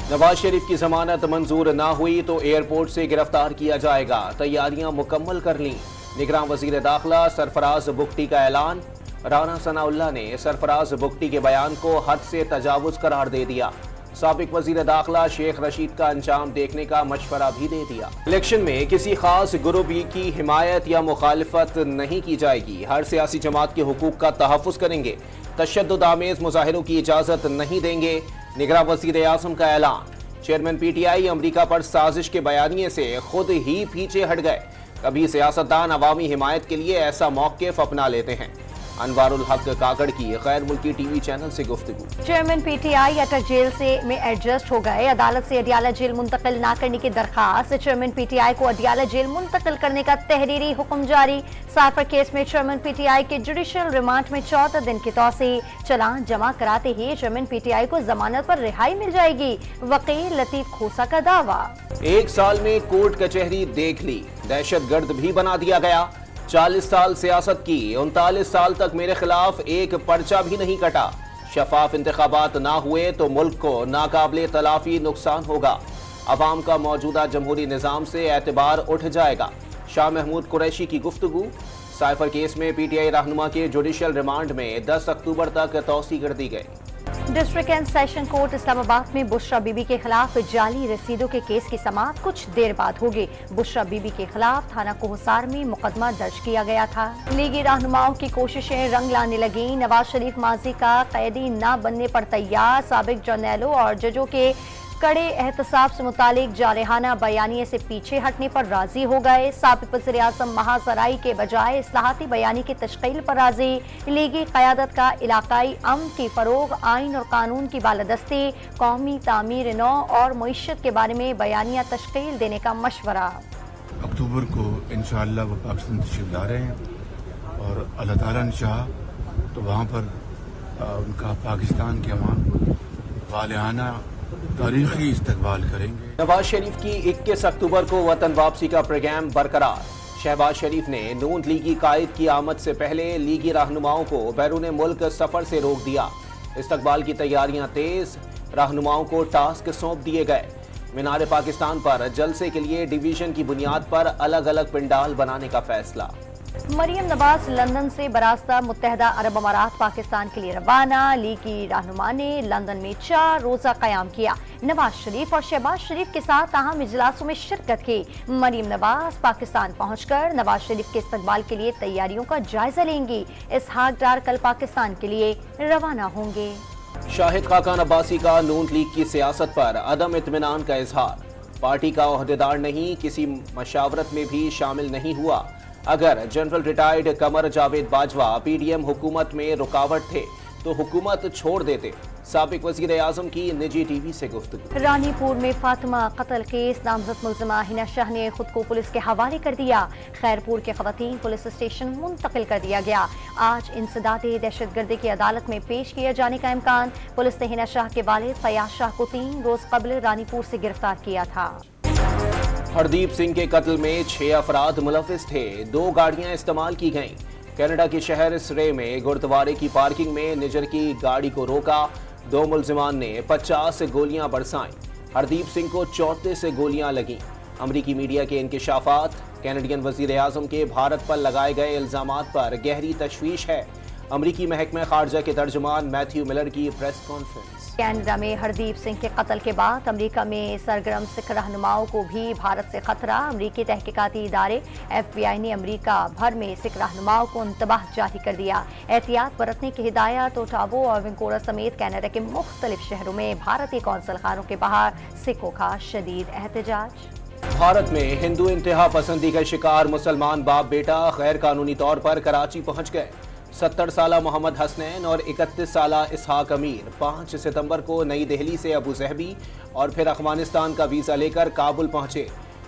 नवाज शरीफ की जमानत मंजूर ना हुई तो एयरपोर्ट से गिरफ्तार किया जाएगा, तैयारियां मुकम्मल कर लीं। निगरान वजीर दाखिला सरफराज बुगटी का ऐलान। राना सनाउल्लाह ने सरफराज बुगटी के बयान को हद से तजावुज करार दे दिया। साबिक वजीर दाखिला शेख रशीद का अंजाम देखने का मशवरा भी दे दिया। इलेक्शन में किसी खास ग्रुप की हिमायत या मुखालिफत नहीं की जाएगी। हर सियासी जमात के हुकूक का तहफ़्फ़ुज़ करेंगे। तशद्दुद आमेज मुजाहिरों की इजाज़त नहीं देंगे। निगरान वज़ीर आज़म का ऐलान। चेयरमैन PTI अमरीका पर साजिश के बयानिए से खुद ही पीछे हट गए। कभी सियासतदान अवामी हिमायत के लिए ऐसा मौक़िफ़ अपना लेते हैं। अनवारुल हक काकड़ की गैर मुल्की TV चैनल से गुफ्तगू। चेयरमैन PTI अटक जेल में एडजस्ट हो गए। अदालत से अडियाला जेल मुंतकिल न करने की दरखास्त। चेयरमैन PTI को अडियाला जेल मुंतकिल करने का तहरीरी हुक्म जारी। साइफर केस में चेयरमैन PTI के जुडिशल रिमांड में 14 दिन की तौसी। चालान जमा कराते ही चेयरमैन PTI को जमानत पर रिहाई मिल जाएगी। वकील लतीफ खोसा का दावा। 1 साल में कोर्ट कचहरी देख ली, दहशतगर्द भी बना दिया गया। 40 साल सियासत की, 39 साल तक मेरे खिलाफ एक पर्चा भी नहीं कटा। शफाफ इंतखाबात ना हुए तो मुल्क को नाकाबिले तलाफी नुकसान होगा। अवाम का मौजूदा जमहूरी निज़ाम से एतबार उठ जाएगा। शाह महमूद कुरैशी की गुफ्तगू। साइफर केस में PTI रहनुमा के जुडिशल रिमांड में 10 अक्टूबर तक तौसी कर दी गई। District and session court Islamabad में बुशरा बीबी के खिलाफ जाली रसीदों के केस की समाअत कुछ देर बाद होगी। बुशरा बीबी के खिलाफ थाना कोहसार में मुकदमा दर्ज किया गया था। लीगी रहनुमाओं की कोशिशें रंग लाने लगी। नवाज शरीफ माजी का कैदी न बनने पर तैयार। साबिक जर्नैलों और जजों के कड़े एहतसाब से मुतालिक जारहाना बयानिए से पीछे हटने पर राजी हो गए। साबिक वज़ीर आज़म महासराई के बजाय इस्लाहाती बयानी की तश्कील पर राजी। लीगी क़यादत का इलाकाई अमन की फ़रोग़, आइन और कानून की बालादस्ती, कौमी तामीर नौ और मईशत के बारे में बयानिया तश्कील देने का मशवरा। अक्टूबर को इंशाअल्लाह वो पाकिस्तान तशरीफ़ ला रहे हैं और अल्लाह ताला ने चाहा तो वहाँ पर उनका पाकिस्तान के अवाम वालियाना तारीखी इस्तकबाल करेंगे। नवाज शरीफ की 21 अक्टूबर को वतन वापसी का प्रोग्राम बरकरार। शहबाज शरीफ ने नून लीगी कायद की आमद से पहले लीगी रहनुमाओं को बैरून मुल्क सफर से रोक दिया। इस्तकबाल की तैयारियां तेज। रहनुमाओं को टास्क सौंप दिए गए। मीनार पाकिस्तान पर जलसे के लिए डिवीजन की बुनियाद पर अलग अलग पिंडाल बनाने का फैसला। मरियम नवाज लंदन से बरास्ता मुत्तहदा अरब अमारात पाकिस्तान के लिए रवाना। लीगी रहनुमा ने लंदन में 4 रोजा क़याम किया। नवाज शरीफ और शहबाज शरीफ के साथ अहम इजलासों में शिरकत की। मरियम नवाज पाकिस्तान पहुंचकर नवाज शरीफ के इस्तकबाल के लिए तैयारियों का जायजा लेंगी। इसहाक डार कल पाकिस्तान के लिए रवाना होंगे। शाहिद खाकान अब्बासी का नून लीग की सियासत पर अदम इत्मीनान का इजहार। पार्टी का ओहदेदार नहीं, किसी मशावरत में भी शामिल नहीं हुआ। अगर general retired Qamar Javed Bajwa PDM हुकूमत में रुकावट थे तो हुकूमत छोड़ देते। साबिक वज़ीर आज़म की निजी TV से गुफ्तगू। रानीपुर में फातिमा कत्ल केस नामजद मुल्जिमा हिना शाह ने खुद को पुलिस के हवाले कर दिया। खैरपुर के खवातीन पुलिस स्टेशन मुंतकिल कर दिया गया। आज इंसदादे दहशतगर्दी की अदालत में पेश किए जाने का इम्कान। पुलिस ने हिना शाह के वालिद फयाज शाह को 3 रोज कबल रानीपुर से गिरफ्तार किया था। हरदीप सिंह के कत्ल में 6 अफराद मुलविस थे। 2 गाड़ियां इस्तेमाल की गईं। कनाडा के शहर सरे में गुरुद्वारे की पार्किंग में निजर की गाड़ी को रोका। 2 मुलजिमान ने 50 गोलियां बरसाईं। हरदीप सिंह को 34 गोलियां लगीं। अमरीकी मीडिया के इंकशाफात। कैनेडियन वजीर आज़म के भारत पर लगाए गए इल्जामात पर गहरी तशवीश है। अमरीकी महकमे खारजा के तर्जुमान मैथ्यू मिलर की प्रेस कॉन्फ्रेंस। कनाडा में हरदीप सिंह के कत्ल के बाद अमेरिका में सरगर्म सिख रहनुमाओं को भी भारत से खतरा। अमरीकी तहकीकाती इदारे FBI ने अमरीका भर में सिख रहनुमाओं को इंतबाह जारी कर दिया। एहतियात बरतने की हिदायत। ओटावो और वैंकूवर समेत कनाडा के मुख्तलिफ शहरों में भारतीय कौंसल खानों के बाहर सिखों का शदीद एहतजाज। भारत में हिंदू इंतहा पसंदी का शिकार मुसलमान बाप बेटा गैर कानूनी तौर पर कराची पहुंच गए। 70 साला मोहम्मद हसनैन और 31 साला इसहाक अमीर 5 सितंबर को नई दिल्ली से अबू ज़हबी और फिर अफगानिस्तान का वीज़ा लेकर काबुल पहुंचे।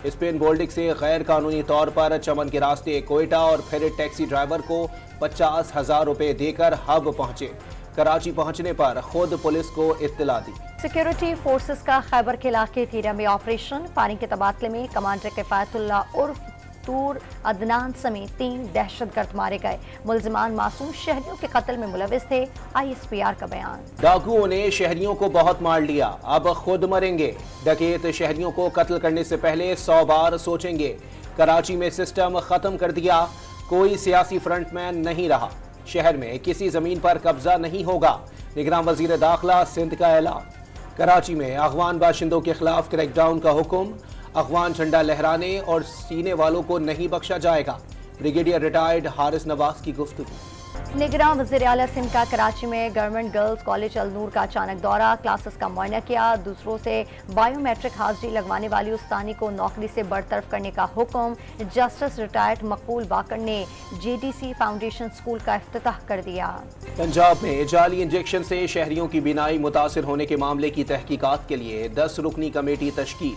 स्पेन बोल्डिक से गैर कानूनी तौर पर चमन के रास्ते कोयटा और फिर टैक्सी ड्राइवर को 50,000 रुपए देकर हब पहुंचे। कराची पहुंचने पर खुद पुलिस को इत्तला दी। सिक्योरिटी फोर्सेस का खैबर के इलाके तीरा में ऑपरेशन। फायरिंग के तबादले में कमांडर किफायतुल्लाह उर्फ मस्तूर अदनान समेत 3 दहशतगर्द मारे गए। मुल्जिमान मासूम शहरियों के कत्ल में मुलविस थे। ISPR का बयान। डाकुओं ने शहरियों को बहुत मार लिया, अब खुद मरेंगे। डकैत शहरियों को कत्ल करने से पहले 100 बार सोचेंगे। कराची में सिस्टम खत्म कर दिया, कोई सियासी फ्रंटमैन नहीं रहा। शहर में किसी जमीन पर कब्जा नहीं होगा। निगरान वजीर दाखिला सिंध का ऐलान। कराची में अगवान बाशिंदों के खिलाफ क्रैकडाउन का हुक्म। अगवान झंडा लहराने और सीने वालों को नहीं बख्शा जाएगा। ब्रिगेडियर रिटायर्ड हारिस नवाज की गुफ्तगू। निगरान वज़ीर आला सिंध का कराची में गवर्नमेंट गर्ल्स कॉलेज अलनूर का अचानक दौरा, क्लासेस का मुआयना किया। दूसरों से बायोमेट्रिक हाजिरी लगवाने वाली उस्तानी को नौकरी से बरतरफ करने का हुक्म। जस्टिस रिटायर्ड मकबूल बाकर ने JDC फाउंडेशन स्कूल का इफ्तिताह कर दिया। पंजाब में जाली इंजेक्शन से शहरियों की बीनाई मुतासिर होने के मामले की तहकीकात के लिए 10 रुकनी कमेटी तश्कील।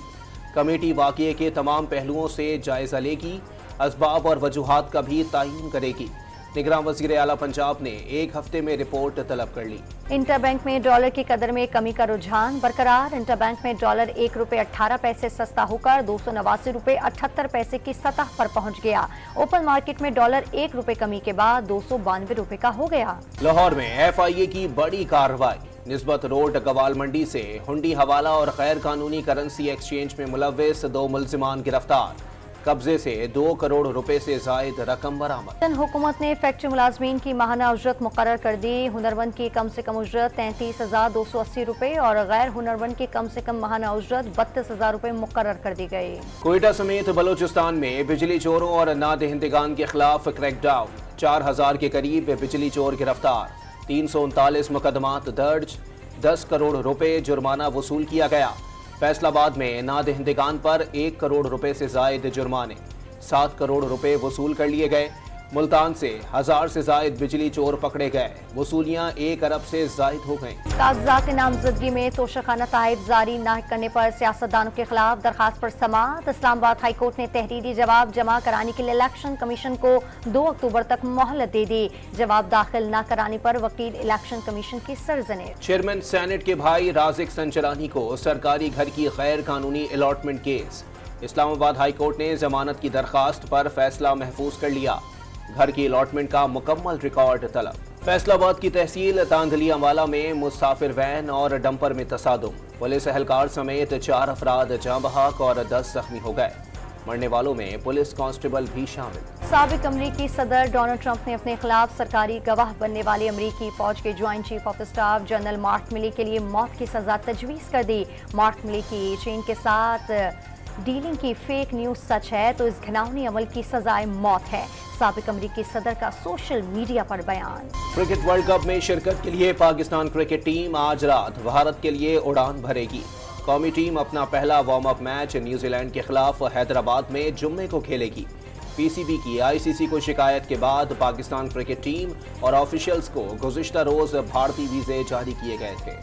कमेटी वाक़ये के तमाम पहलुओं से जायजा लेगी, असबाब और वजूहात का भी तयन करेगी। निगरान वज़ीर आला पंजाब ने 1 हफ्ते में रिपोर्ट तलब कर ली। इंटरबैंक में डॉलर की कदर में कमी का रुझान बरकरार। इंटरबैंक में डॉलर 1 रुपये 18 पैसे सस्ता होकर 289 रुपये 78 पैसे की सतह पर पहुंच गया। ओपन मार्केट में डॉलर 1 रुपये कमी के बाद 292 रुपये का हो गया। लाहौर में FIA की बड़ी कार्रवाई। निस्बत रोड गवाल मंडी से हुंडी हवाला और गैर कानूनी करेंसी एक्सचेंज में मुलव्विस 2 मुल्जिमान गिरफ्तार। कब्जे से 2 करोड़ रुपए से जायद रकम बरामद। हुकूमत ने फैक्ट्री मुलाजमीन की माहाना उजरत मुकर्रर कर दी। हुनरमंद की कम से कम उजरत 33,280 रुपए और गैर हुनरमंद की कम से कम माहाना उजरत 32,000 रुपए मुकर्रर कर दी गई। कोयटा समेत बलोचिस्तान में बिजली चोरों और नादहिंदगान के खिलाफ क्रैकडाउन। 4,000 के करीब बिजली चोर गिरफ्तार। 339 मुकदमात दर्ज। 10 करोड़ रुपए जुर्माना वसूल किया गया। फैसलाबाद में नादहिंदगान पर 1 करोड़ रुपए से जायद जुर्माने। 7 करोड़ रुपए वसूल कर लिए गए। मुल्तान से 1000 से जायद बिजली चोर पकड़े गए। वसूलियां 1 अरब से जायद हो गईं। कागजात नामजदगी में तोशाखाना ताइब जारी न करने पर सियासतदानों के खिलाफ दरखास्त पर समाअत। इस्लामाबाद हाई कोर्ट ने तहरीरी जवाब जमा कराने के लिए इलेक्शन कमीशन को 2 अक्टूबर तक मोहलत दे दी। जवाब दाखिल न कराने पर वकील इलेक्शन कमीशन की सरजनी। चेयरमैन सेनेट के भाई राजिक संचरानी को सरकारी घर की गैर कानूनी allotment case. Islamabad high court ने जमानत की दरखास्त पर फैसला महफूज कर लिया। घर की अलॉटमेंट का मुकम्मल रिकॉर्ड तलब। फैसलाबाद की तहसील तांदलियावाला में मुसाफिर वैन और डंपर में तसादुम। पुलिस एहलकार समेत 4 अफराद जाँ बहक और 10 जख्मी हो गए। मरने वालों में पुलिस कांस्टेबल भी शामिल। साबिक अमरीकी सदर डोनाल्ड ट्रंप ने अपने खिलाफ सरकारी गवाह बनने वाले अमरीकी फौज के joint chief of staff general mark मिली के लिए मौत की सजा तजवीज कर दी। मार्क मिली की चीन के साथ डीलिंग की फेक न्यूज सच है तो इस घिनौनी अमल की सजाए मौत है। साबिक अमरीकी सदर का सोशल मीडिया पर बयान। क्रिकेट वर्ल्ड कप में शिरकत के लिए पाकिस्तान क्रिकेट टीम आज रात भारत के लिए उड़ान भरेगी। कौमी टीम अपना पहला वार्म अप मैच न्यूजीलैंड के खिलाफ हैदराबाद में जुम्मे को खेलेगी। PCB की ICC को शिकायत के बाद पाकिस्तान क्रिकेट टीम और ऑफिशियल्स को गुज़िश्ता रोज भारतीय वीजे जारी किए गए थे।